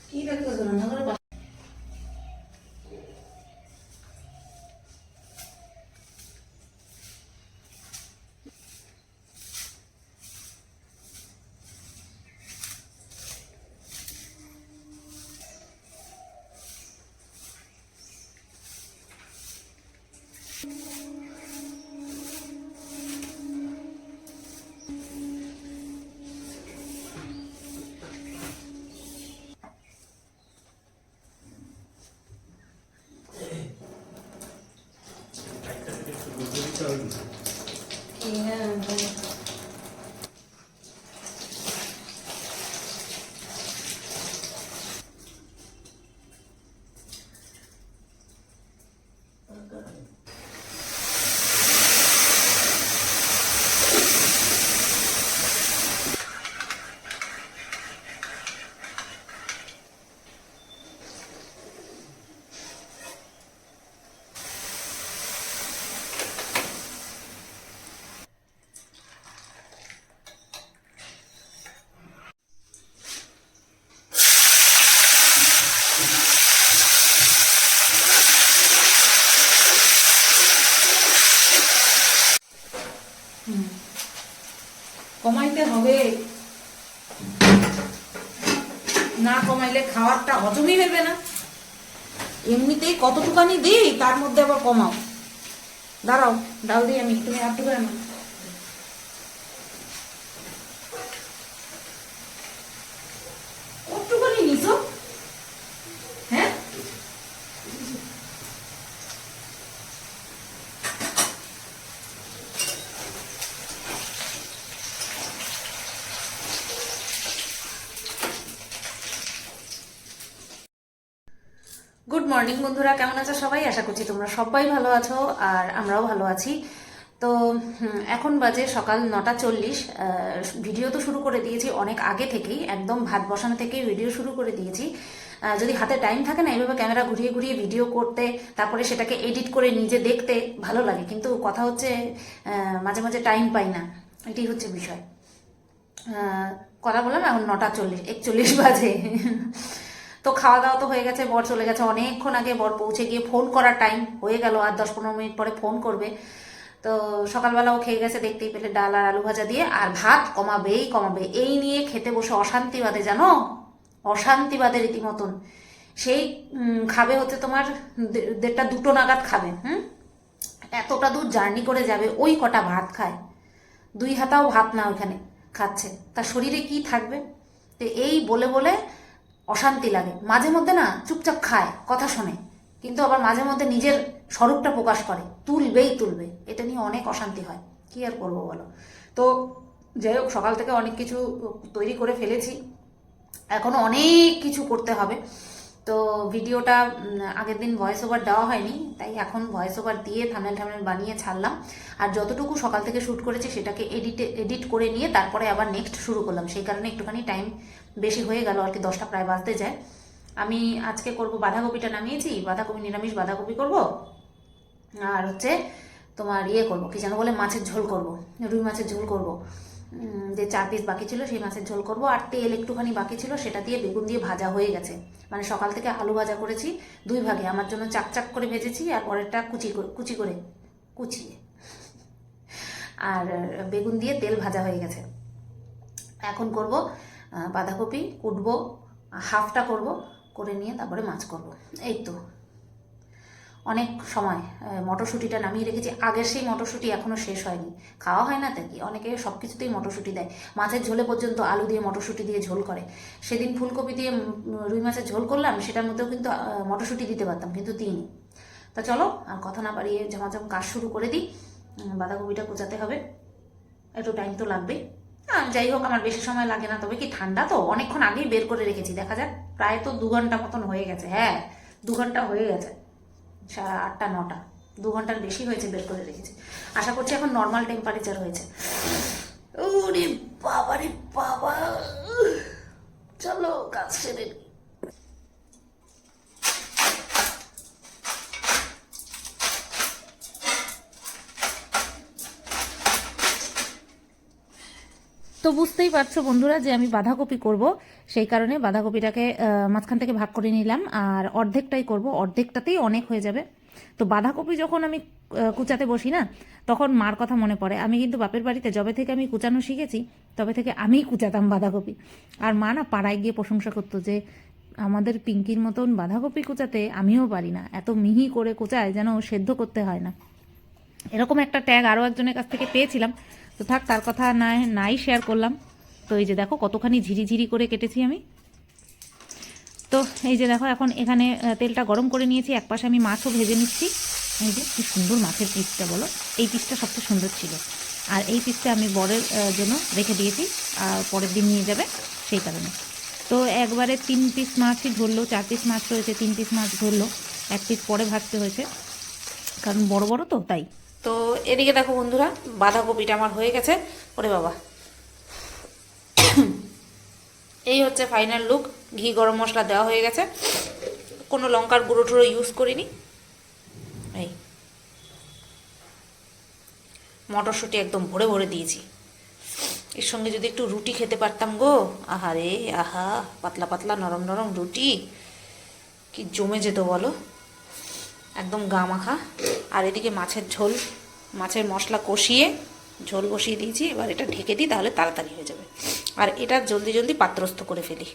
কি দেখতেছো রান্না করে? কমাইতে হবে, না কমাইলে খাবারটা হজমই হবে না। এমনিতেই কতটুকানি দিই, তার মধ্যে আবার কমাও। দাঁড়াও, ডাল দিই আমি, তুমি আর করে না। কতটুকানি নিছো? হ্যাঁ, গুড মর্নিং বন্ধুরা, কেমন আছো সবাই? আশা করছি তোমরা সবাই ভালো আছো আর আমরাও ভালো আছি। তো এখন বাজে সকাল 9:40। ভিডিও তো শুরু করে দিয়েছি অনেক আগে থেকেই, একদম ভাত বসানো থেকেই ভিডিও শুরু করে দিয়েছি। যদি হাতে টাইম থাকে না, এইভাবে ক্যামেরা ঘুরিয়ে ঘুরিয়ে ভিডিও করতে, তারপরে সেটাকে এডিট করে নিজে দেখতে ভালো লাগে, কিন্তু কথা হচ্ছে মাঝে মাঝে টাইম পাই না, এটাই হচ্ছে বিষয়। কথা বললাম, এখন 9:41 বাজে। তো খাওয়া দাওয়া তো হয়ে গেছে, বর চলে গেছে অনেকক্ষণ আগে। বর পৌঁছে গিয়ে ফোন করার টাইম হয়ে গেল, আর 10-15 মিনিট পরে ফোন করবে। তো সকালবেলাও খেয়ে গেছে, দেখতেই পেলে, ডাল আর আলু ভাজা দিয়ে। আর ভাত কমাবেই কমাবে, এই নিয়ে খেতে বসে অশান্তি বাদে, জানো, অশান্তি বাদে রীতিমতন। সেই খাবে হচ্ছে তোমার 1:30-2টো নাগাদ খাবে। এতটা দূর জার্নি করে যাবে, ওই কটা ভাত খায়, 2 হাতাও ভাত না ওখানে খাচ্ছে, তার শরীরে কি থাকবে? তো এই বলে বলে অশান্তি লাগে। মাঝে মধ্যে না চুপচাপ খায়, কথা শোনে, কিন্তু আবার মাঝে মধ্যে নিজের স্বরূপটা প্রকাশ করে, তুলবেই তুলবে। এটা নিয়ে অনেক অশান্তি হয়, কি আর করবো বলো। তো যাই হোক, সকাল থেকে অনেক কিছু তৈরি করে ফেলেছি, এখনো অনেক কিছু করতে হবে। তো ভিডিওটা আগের দিন ভয়েস ওভার দেওয়া হয়নি, তাই এখন ভয়েস ওভার দিয়ে থাম্বনেল বানিয়ে ছাড়লাম। আর যতটুকু সকাল থেকে শ্যুট করেছি সেটাকে এডিট করে নিয়ে তারপরে আবার নেক্সট শুরু করলাম, সেই কারণে একটুখানি টাইম বেশি হয়ে গেল আর কি, 10টা প্রায় বাজতে যায়। আমি আজকে করব, বাঁধাকপিটা নামিয়েছি, বাঁধাকপি, নিরামিষ বাঁধাকপি করব। আর হচ্ছে তোমার ইয়ে করবো, কি যেন বলে, মাছের ঝোল করব, রুই মাছের ঝোল করব। যে 4 পিস বাকি ছিল সেই মাছের ঝোল করব। আর তেল একটুখানি বাকি ছিল, সেটা দিয়ে বেগুন দিয়ে ভাজা হয়ে গেছে। মানে সকাল থেকে আলু ভাজা করেছি 2 ভাগে, আমার জন্য চাক করে ভেজেছি, আর পরেরটা কুচি করে কুচিয়ে, আর বেগুন দিয়ে তেল ভাজা হয়ে গেছে। এখন করব বাঁধাকপি কুটবো, হাফটা করব, করে নিয়ে তারপরে মাছ করব। এই তো অনেক সময়। মটরশুঁটিটা নামিয়ে রেখেছি, আগের সেই মটরশুঁটি এখনও শেষ হয়নি, খাওয়া হয় না তো কি, অনেকে সব কিছুতেই মটরশুঁটি দেয়, মাছের ঝোলে পর্যন্ত আলু দিয়ে মটরশুঁটি দিয়ে ঝোল করে। সেদিন ফুলকপি দিয়ে রুই মাছের ঝোল করলাম, সেটার মধ্যেও কিন্তু মটরশুঁটি দিতে পারতাম, কিন্তু দিইনি। তা চলো আর কথা না বাড়িয়ে ঝমাঝম কাজ শুরু করে দিই। বাঁধাকপিটা কোচাতে হবে, একটু টাইম তো লাগবেই। যাই হোক, আমার বেশি সময় লাগে না, তবে কি ঠান্ডা তো, অনেকক্ষণ আগেই বের করে রেখেছি, দেখা যাক। প্রায় তো 2 ঘন্টা মতন হয়ে গেছে, হ্যাঁ 2 ঘন্টা হয়ে গেছে, 8টা-9টা, 2 ঘন্টার বেশি হয়েছে বের করে রেখেছি। আশা করছি এখন নর্মাল টেম্পারেচার হয়েছে। ওরে বাবা রে বাবা, চলো কাজ সেরে। তো বুঝতেই পারছো বন্ধুরা যে আমি বাঁধাকপি করব, সেই কারণে বাঁধাকপিটাকে মাঝখান থেকে ভাগ করে নিলাম, আর অর্ধেকটাই করব, অর্ধেকটাতেই অনেক হয়ে যাবে। তো বাঁধাকপি যখন আমি কুচাতে বসি না, তখন মার কথা মনে পড়ে। আমি কিন্তু বাপের বাড়িতে যবে থেকে আমি কুচানো শিখেছি তবে থেকে আমিই কুচাতাম বাঁধাকপি। আর মা না পাড়ায় গিয়ে প্রশংসা করতো যে আমাদের পিঙ্কির মতন বাঁধাকপি কুচাতে আমিও পারি না, এত মিহি করে কুচায় যেন সেদ্ধ করতে হয় না। এরকম একটা ট্যাগ আরও একজনের কাছ থেকে পেয়েছিলাম। তো থাক, তার কথা নাই শেয়ার করলাম। তো এই যে দেখো কতখানি ঝিরিঝিরি করে কেটেছি আমি। তো এই যে দেখো এখন এখানে তেলটা গরম করে নিয়েছি, এক পাশে আমি মাছও ভেজে নিচ্ছি। এই যে কি সুন্দর মাছের পিসটা, বলো, এই পিসটা সবচেয়ে সুন্দর ছিল। আর এই পিসটা আমি বরের জন্য রেখে দিয়েছি, আর পরের দিন নিয়ে যাবে, সেই কারণে। তো একবারে 3 পিস মাছই ধরলো, 4 পিস মাছ রয়েছে, 3 পিস মাছ ধরলো, 1 পিস পরে ভাজতে হয়েছে কারণ বড় বড় তো, তাই। তো এদিকে দেখো বন্ধুরা, বাঁধাকপিটা আমার হয়ে গেছে। ওরে বাবা, এই হচ্ছে ফাইনাল লুক। ঘি গরম মশলা দেওয়া হয়ে গেছে, কোনো লঙ্কার গুঁড়ো টুড়ো ইউজ করিনি। এই মটরশুঁটি একদম ভরে ভরে দিয়েছি। এর সঙ্গে যদি একটু রুটি খেতে পারতাম গো, আহারে আহা, পাতলা পাতলা নরম নরম রুটি, কি জমে যেত বলো, একদম গা মাখা। আর এদিকে মাছের ঝোল, মাছের মশলা কষিয়ে ঝোল বসিয়ে দিয়েছি। এবার এটা ঢেকে দিই, তাহলে তাড়াতাড়ি হয়ে যাবে। আর এটা জলদি জলদি পাত্রস্থ করে ফেলি।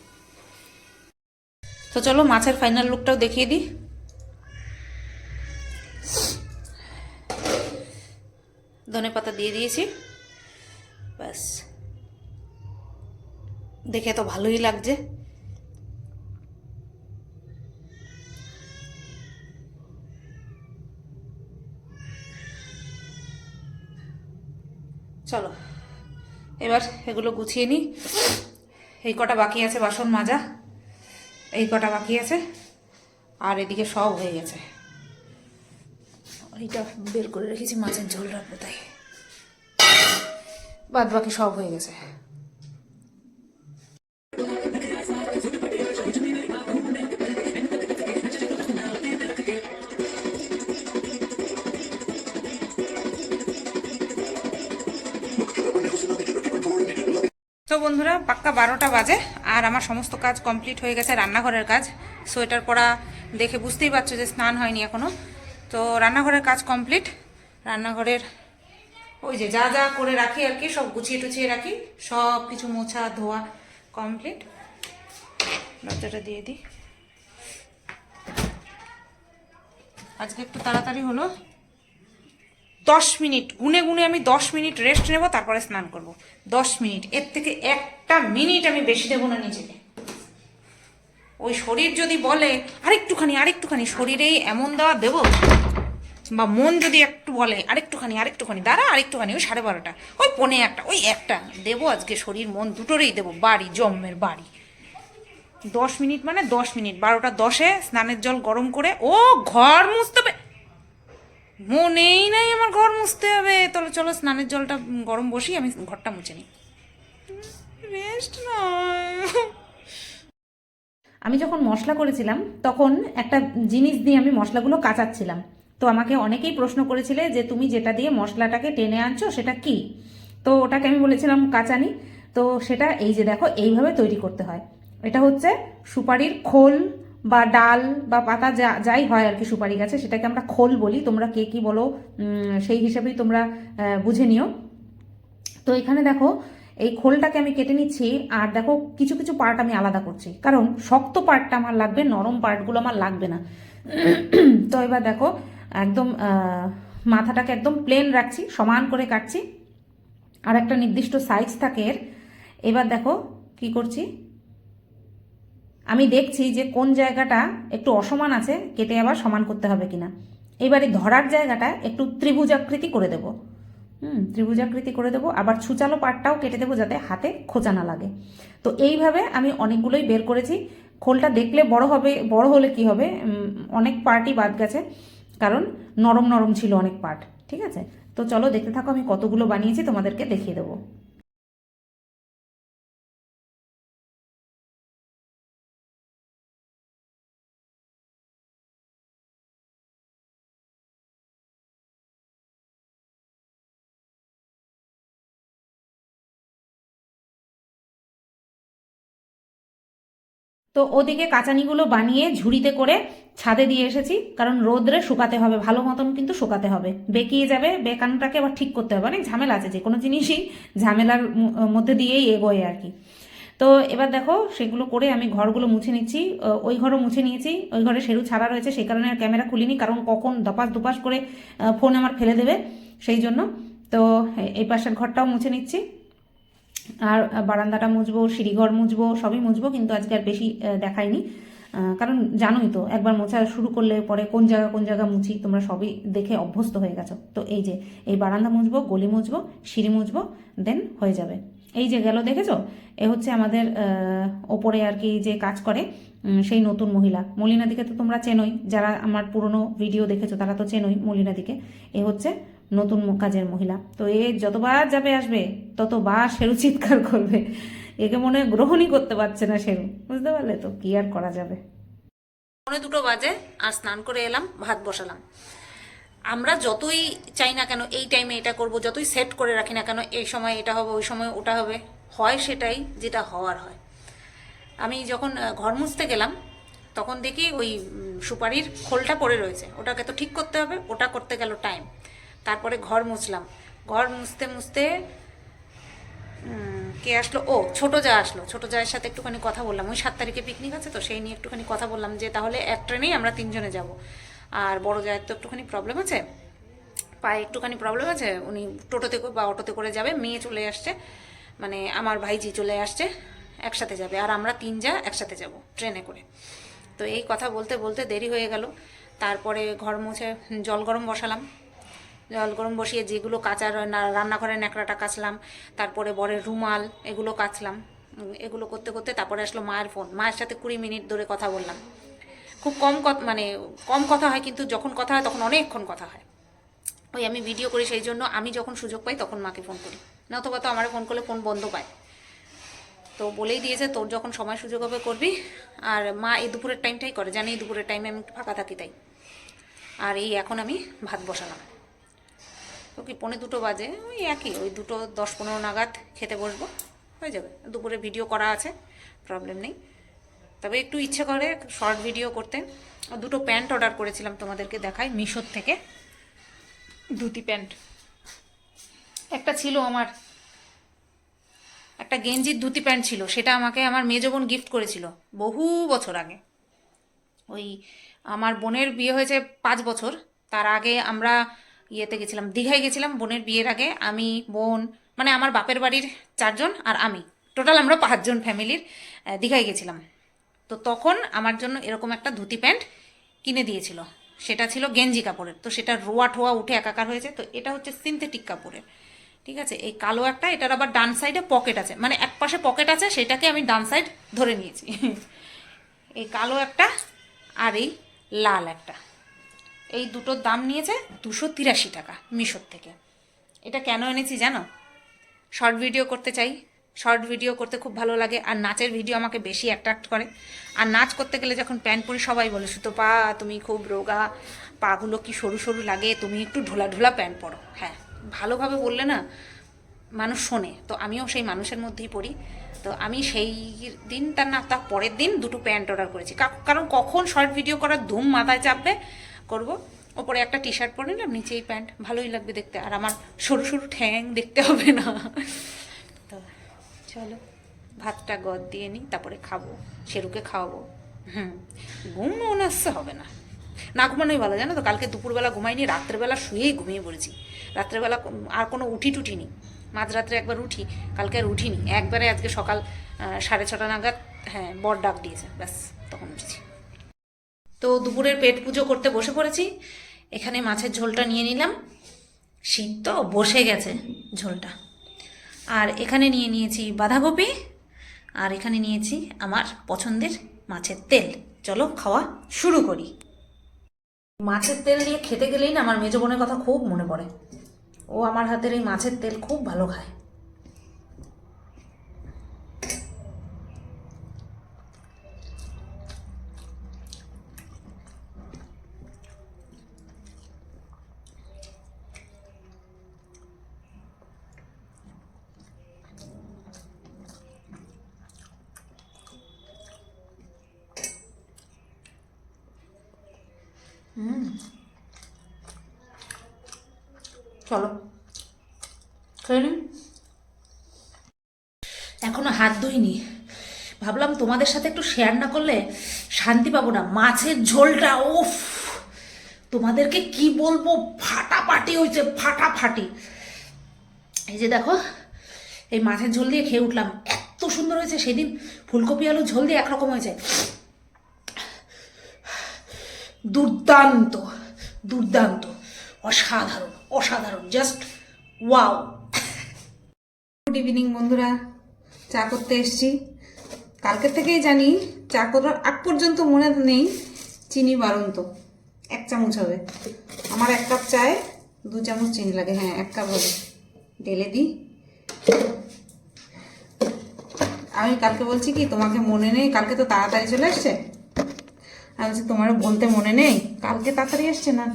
তো চলো মাছের ফাইনাল লুকটাও দেখিয়ে দিই। ধনে পাতা দিয়ে দিয়েছি, ব্যাস, দেখে তো ভালোই লাগছে। চলো এবার এগুলো গুছিয়ে নিই। এই কটা বাকি আছে বাসন মাজা, এই কটা বাকি আছে, আর এদিকে সব হয়ে গেছে। এইটা বের করে রেখেছি মাছের ঝোল রাখবো, তাই বাদ বাকি সব হয়ে গেছে। তো বন্ধুরা, পাক্কা 12টা বাজে, আর আমার সমস্ত কাজ কমপ্লিট হয়ে গেছে। রান্নাঘরের কাজ, সোয়েটার পরা দেখে বুঝতেই পারছো যে স্নান হয়নি এখনও। তো রান্নাঘরের কাজ কমপ্লিট। রান্নাঘরের ওই যে যা যা করে রাখি আর কি, সব গুছিয়ে টুছিয়ে রাখি, সব কিছু মোছা ধোয়া কমপ্লিট। দরজাটা দিয়ে দিই। আজকে একটু তাড়াতাড়ি হলো, 10 মিনিট গুনে গুনে আমি 10 মিনিট রেস্ট নেব, তারপরে স্নান করব। 10 মিনিট, এর থেকে একটা মিনিট আমি বেশি দেবো না নিজেকে। ওই শরীর যদি বলে আরেকটুখানি আরেকটুখানি, শরীরেই এমন দেওয়া দেবো, বা মন যদি একটু বলে আরেকটুখানি আরেকটুখানি দাঁড়া আরেকটুখানি, ওই 12:30, ওই 1:45, ওই একটা দেবো আজকে। শরীর মন দুটোরেই দেবো, বাড়ি জম্মের বাড়ি। 10 মিনিট মানে 10 মিনিট। 12:10 স্নানের জল গরম করে, ও ঘর মুছতে হবে, মনেই নাই আমার ঘর মুছতে হবে। তাহলে চলো স্নানের জলটা গরম বসি, আমি ঘরটা মুছে নিই। রেস্ট নয়। আমি যখন মশলা করেছিলাম তখন একটা জিনিস দিয়ে আমি মশলাগুলো কাচাচ্ছিলাম। তো আমাকে অনেকেই প্রশ্ন করেছিলে যে তুমি যেটা দিয়ে মশলাটাকে টেনে আনছো সেটা কি। তো ওটাকে আমি বলেছিলাম কাচানি। তো সেটা এই যে দেখো, এইভাবে তৈরি করতে হয়। এটা হচ্ছে সুপারির খোল বা ডাল বা পাতা, যাই হয় আর কি, সুপারি গাছে সেটাকে আমরা খোল বলি, তোমরা কে কি বলো সেই হিসাবেই তোমরা বুঝে নিও। তো এখানে দেখো এই খোলটাকে আমি কেটে নিচ্ছি, আর দেখো কিছু কিছু পার্ট আমি আলাদা করছি, কারণ শক্ত পার্টটা আমার লাগবে, নরম পার্টগুলো আমার লাগবে না। তো এবার দেখো একদম মাথাটাকে একদম প্লেন রাখছি, সমান করে কাটছি, আর একটা নির্দিষ্ট সাইজ থাকে এর। এবার দেখো কি করছি, আমি দেখছি যে কোন জায়গাটা একটু অসমান আছে, কেটে আবার সমান করতে হবে কিনা। এবারে ধরার জায়গাটা একটু ত্রিভুজাকৃতি করে দেবো। ত্রিভুজাকৃতি করে দেবো, আবার ছুচালো পাটটাও কেটে দেবো যাতে হাতে খোঁচা না লাগে। তো এইভাবে আমি অনেকগুলোই বের করেছি। খোলটা দেখলে বড় হবে, বড় হলে কি হবে, অনেক পার্টই বাদ গেছে, কারণ নরম নরম ছিল অনেক পার্ট। ঠিক আছে, তো চলো দেখতে থাকো আমি কতগুলো বানিয়েছি, তোমাদেরকে দেখিয়ে দেবো। তো ওদিকে কাঁচানিগুলো বানিয়ে ঝুড়িতে করে ছাদে দিয়ে এসেছি, কারণ রোদ্রে শুকাতে হবে, ভালো মতন কিন্তু শুকাতে হবে, বেঁকিয়ে যাবে, বেকানোটাকে আবার ঠিক করতে হবে, অনেক ঝামেলা আছে, যে কোনো জিনিসই ঝামেলার মধ্যে দিয়েই এগোয় আর কি। তো এবার দেখো সেগুলো করে আমি ঘরগুলো মুছে নিচ্ছি, ওই ঘরও মুছে নিয়েছি, ওই ঘরে সেরু ছাড়া রয়েছে, সেই কারণে আর ক্যামেরা খুলিনি, কারণ কখন দপাস দুপাস করে ফোন আমার ফেলে দেবে সেই জন্য। তো এই পাশের ঘরটাও মুছে নিচ্ছি, আর বারান্দাটা মুছবো, সিঁড়িঘর মুছবো, সবই মুছবো, কিন্তু আজকে আর বেশি দেখাইনি, কারণ জানোই তো একবার মোছা শুরু করলে পরে কোন জায়গা মুছি, তোমরা সবই দেখে অভ্যস্ত হয়ে গেছো। তো এই যে এই বারান্দা মুছবো, গলি মুছবো, সিঁড়ি মুছবো, দেন হয়ে যাবে। এই যে গেল, দেখেছো, এ হচ্ছে আমাদের ওপরে আর কি যে কাজ করে সেই নতুন মহিলা। মলিনাদিকে তো তোমরা চেনোই, যারা আমার পুরনো ভিডিও দেখেছো তারা তো চেনোই মলিনাদিকে। এ হচ্ছে নতুন কাজের মহিলা। তো এ যতবার যাবে আসবে ততবার শেরু চিৎকার করবে, একে মনে হয় গ্রহণই করতে পারছে না শেরু, বুঝতে পারলে? তো কি আর করা যাবে। 2:45 বাজে, আর স্নান করে এলাম, ভাত বসালাম। আমরা যতই চাই না কেন এই টাইমে এটা করব, যতই সেট করে রাখি না কেন এই সময় এটা হবে, ওই সময় ওটা হবে, হয় সেটাই যেটা হওয়ার হয়। আমি যখন ঘর মুছতে গেলাম তখন দেখি ওই সুপারির খোলটা পড়ে রয়েছে, ওটাকে তো ঠিক করতে হবে, ওটা করতে গেল টাইম। তারপরে ঘর মুছলাম, ঘর মুছতে মুছতে কে আসলো, ও ছোট যা আসলো, ছোট জায়ের সাথে একটুখানি কথা বললাম, ওই 7 তারিখে পিকনিক আছে তো সেই নিয়ে একটুখানি কথা বললাম, যে তাহলে এক ট্রেনেই আমরা 3 জনে যাব। আর বড় জায়ের তো একটুখানি প্রবলেম আছে, পায়ে একটুখানি প্রবলেম আছে, উনি টোটোতে বা অটোতে করে যাবে, মেয়ে চলে আসছে, মানে আমার ভাইজি চলে আসছে, একসাথে যাবে, আর আমরা 3 যা একসাথে যাব ট্রেনে করে। তো এই কথা বলতে বলতে দেরি হয়ে গেল। তারপরে ঘর মুছে জল গরম বসালাম, জল গরম বসিয়ে যেগুলো কাচার রান্নাঘরের ন্যাকড়াটা কাচলাম, তারপরে বরের রুমাল এগুলো কাচলাম, এগুলো করতে করতে তারপরে আসলো মায়ের ফোন, মায়ের সাথে 20 মিনিট ধরে কথা বললাম। খুব কম কথা, মানে কম কথা হয়, কিন্তু যখন কথা হয় তখন অনেকক্ষণ কথা হয়। ওই আমি ভিডিও করি সেই জন্য আমি যখন সুযোগ পাই তখন মাকে ফোন করি, না অথবা তো আমার ফোন করলে ফোন বন্ধ পায়। তো বলেই দিয়েছে তোর যখন সময় সুযোগ হবে করবি, আর মা এই দুপুরের টাইমটাই করে, জানি এই দুপুরের টাইমে আমি ফাঁকা থাকি তাই। আর এই এখন আমি ভাত বসালাম, তো কি 1:45 বাজে, ওই একই, ওই 2:10-15 নাগাদ খেতে বসবো, হয়ে যাবে। দুপুরে ভিডিও করা আছে, প্রবলেম নেই, তবে একটু ইচ্ছে করে শর্ট ভিডিও করতে। 2টো প্যান্ট অর্ডার করেছিলাম, তোমাদেরকে দেখাই, মিশোর থেকে ধুতি প্যান্ট। একটা ছিল আমার, একটা গেঞ্জির ধুতি প্যান্ট ছিল, সেটা আমাকে আমার মেজো বোন গিফট করেছিল বহু বছর আগে। ওই আমার বোনের বিয়ে হয়েছে 5 বছর, তার আগে আমরা ইয়েতে গেছিলাম, দীঘায় গেছিলাম বোনের বিয়ের আগে, আমি, বোন, মানে আমার বাপের বাড়ির 4 জন আর আমি, টোটাল আমরা 5 জন ফ্যামিলির দীঘায় গেছিলাম। তো তখন আমার জন্য এরকম একটা ধুতি প্যান্ট কিনে দিয়েছিল, সেটা ছিল গেঞ্জি কাপড়ের, তো সেটা রোয়া ঠোয়া উঠে একাকার হয়েছে। তো এটা হচ্ছে সিনথেটিক কাপড়ের, ঠিক আছে, এই কালো একটা, এটার আবার ডান সাইডে পকেট আছে, মানে এক পাশে পকেট আছে, সেটাকে আমি ডান সাইড ধরে নিয়েছি। এই কালো একটা আর এই লাল একটা, এই দুটোর দাম নিয়েছে 283 টাকা মিশোর থেকে। এটা কেন এনেছি জানো? শর্ট ভিডিও করতে চাই, শর্ট ভিডিও করতে খুব ভালো লাগে, আর নাচের ভিডিও আমাকে বেশি অ্যাট্রাক্ট করে। আর নাচ করতে গেলে যখন প্যান্ট পরি সবাই বলে, সুতো পা তুমি খুব রোগা, পাগুলো কি সরু সরু লাগে, তুমি একটু ঢোলা ঢোলা প্যান্ট পরো। হ্যাঁ, ভালোভাবে বললে না মানুষ শোনে, তো আমিও সেই মানুষের মধ্যেই পড়ি। তো আমি সেই দিন তার পরের দিন 2টো প্যান্ট অর্ডার করেছি, কারণ কখন শর্ট ভিডিও করার ধুম মাথায় চাপবে, করব। ওপরে একটা টি শার্ট পরে নিলাম, নিচে এই প্যান্ট, ভালোই লাগবে দেখতে, আর আমার সরু সরু ঠ্যাং দেখতে হবে না। তো চলো ভাতটা গদ দিয়ে নিই, তারপরে খাবো, শেরুকে খাওয়াবো। ঘুম মনে আসছে হবে না, না ঘুমানোই ভালো, জানো তো, কালকে দুপুরবেলা ঘুমাইনি, রাত্রেবেলা শুয়েই ঘুমিয়ে পড়েছি। রাত্রেবেলা আর কোনো উঠি টুটি নি, মাঝরাত্রে একবার উঠি, কালকে আর উঠিনি, একবারে আজকে সকাল 6:30 নাগাদ, হ্যাঁ, বর ডাক দিয়েছে, ব্যাস তখন উঠেছি। তো দুপুরের পেট পুজো করতে বসে পড়েছি। এখানে মাছের ঝোলটা নিয়ে নিলাম, শীত তো বসে গেছে ঝোলটা। আর এখানে নিয়ে নিয়েছি বাঁধাকপি, আর এখানে নিয়েছি আমার পছন্দের মাছের তেল। চলো খাওয়া শুরু করি। মাছের তেল দিয়ে খেতে গেলেই না আমার মেজো বোনের কথা খুব মনে পড়ে, ও আমার হাতের এই মাছের তেল খুব ভালো খায়। চলো খেয়ে নিন। এখনো হাত ধুইনি, ভাবলাম তোমাদের সাথে একটু শেয়ার না করলে শান্তি পাবো না। মাছের ঝোলটা উফ, তোমাদেরকে কি বলবো, ফাটাফাটি হয়েছে, ফাটাফাটি। এই যে দেখো, এই মাছের ঝোল দিয়ে খেয়ে উঠলাম, এত সুন্দর হয়েছে। সেদিন ফুলকপি আলু ঝোল দিয়ে একরকম হয়েছে, দুর্দান্ত দুর্দান্ত, অসাধারণ অসাধারণ, জাস্ট ওয়াও। গুড ইভিনিং বন্ধুরা, চা করতে এসছি। কালকের থেকেই জানি, চা করার আগ পর্যন্ত মনে নেই চিনি বাড়ন্ত 1 চামচ হবে। আমার 1 কাপ চায়ে 2 চামচ চিনি লাগে। হ্যাঁ, 1 কাপ হবে। ঢেলে দিই। আমি কালকে বলছি কি তোমাকে মনে নেই, কালকে তো তাড়াতাড়ি চলে এসছে। আমি বলছি তোমারও বলতে মনে নেই, কালকে তাড়াতাড়ি এসছে না?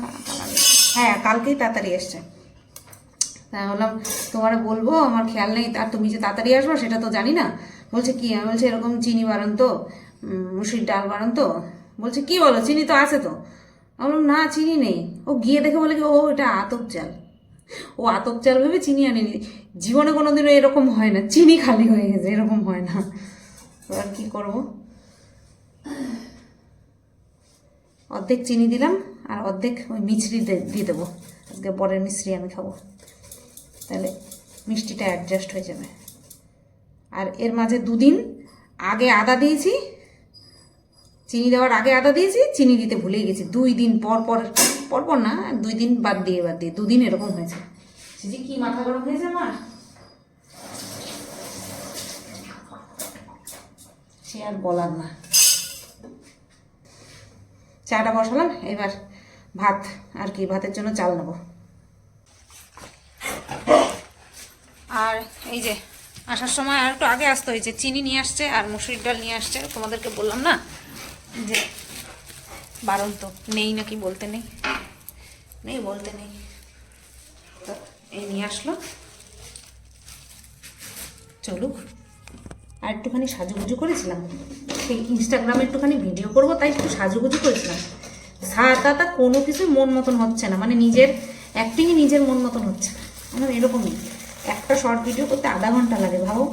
হ্যাঁ, কালকেই তাড়াতাড়ি এসছে। তাই বললাম তোমার বলবো, আমার খেয়াল নেই। আর তুমি যে তাড়াতাড়ি আসবো সেটা তো জানি না। বলছে কি? আমি বলছি এরকম চিনি বাড়ান তো, মুসুরির ডাল বাড়ান তো। বলছে কি বলো, চিনি তো আছে তো। আমি বললাম না, চিনি নেই। ও গিয়ে দেখে বলে কি, ও এটা আতপ চাল। ও আতপ চাল ভেবে চিনি আনেনি। জীবনে কোনোদিনও এরকম হয় না, চিনি খালি হয়ে গেছে, এরকম হয় না। এবার কি করবো, অর্ধেক চিনি দিলাম আর অর্ধেক ওই মিছরি দিয়ে দেবো। আজকে পরের মিছরি আমি খাবো, তাহলে মিষ্টিটা অ্যাডজাস্ট হয়ে যাবে। আর এর মাঝে 2 দিন আগে আদা দিয়েছি, চিনি দেওয়ার আগে আদা দিয়েছি, চিনি দিতে ভুলে গেছি। 2 দিন পর পর না, 2 দিন বাদ দিয়ে 2 দিন এরকম হয়েছে। যে কি মাথা গরম হয়েছে আমার, সে আর বলার না। চাটা বসালাম, এবার ভাত, আর কি ভাতের জন্য চাল নেবো। আর এই যে আসার সময় আর একটু আগে আসতে হয়েছে, চিনি নিয়ে আসছে আর মুসুরির ডাল নিয়ে আসছে। তোমাদেরকে বললাম না যে বারন্ত নেই নাকি, বলতে নেই, বলতে নেই। তো এই নিয়ে আসলো, চলুক। আর একটুখানি সাজুগুজু করেছিলাম, সেই ইনস্টাগ্রামে একটুখানি ভিডিও করবো, তাই একটু সাজুগুজু করেছিলাম। সাদাটা কোনো কিছুই মন মতন হচ্ছে না, মানে নিজের অ্যাক্টিংই নিজের মন মতন হচ্ছে না। আমার এরকমই, একটা শর্ট ভিডিও করতে আধা ঘন্টা লাগে। ভাবো,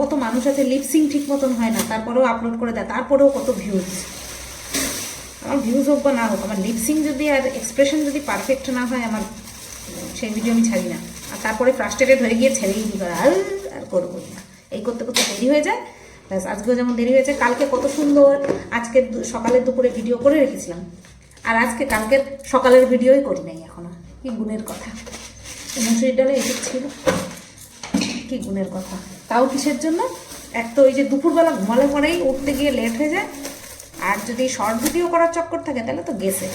কত মানুষ আছে লিপসিং ঠিক মতন হয় না, তারপরেও আপলোড করে দেয়, তারপরেও কত ভিউজ। আমার ভিউজ হোক বা না হোক, আমার লিপসিং যদি আর এক্সপ্রেশন যদি পারফেক্ট না হয়, আমার সেই ভিডিও আমি ছাড়ি না। আর তারপরে ফ্রাস্ট্রেটেড হয়ে গিয়ে ছেড়েই দিই, আর করবো না। এই করতে করতে দেরি হয়ে যায়। ব্যাস, আজকেও যেমন দেরি হয়েছে। কালকে কত সুন্দর আজকে সকালের দুপুরে ভিডিও করে রেখেছিলাম, আর আজকে কালকের সকালের ভিডিওই করি নাই এখনো। কি গুণের কথা, মুসুরির ডালে এসব ছিল, কি গুণের কথা। তাও কিসের জন্য? এক তো ওই যে দুপুরবেলা ঘুমালে পরেই উঠতে গিয়ে লেট হয়ে যায়, আর যদি শর্ট ভিডিও করার চক্কর থাকে তাহলে তো গেছে।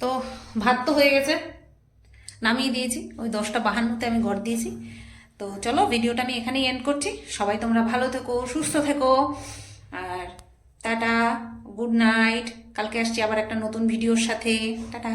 তো ভাত তো হয়ে গেছে, নামিয়ে দিয়েছি। ওই 10:52 আমি ঘর দিয়েছি। তো চলো, ভিডিওটা আমি এখানেই এন্ড করছি। সবাই তোমরা ভালো থেকো, সুস্থ থেকো, আর টাটা, গুড নাইট। কালকে আসছি আবার একটা নতুন ভিডিওর সাথে। টাটা।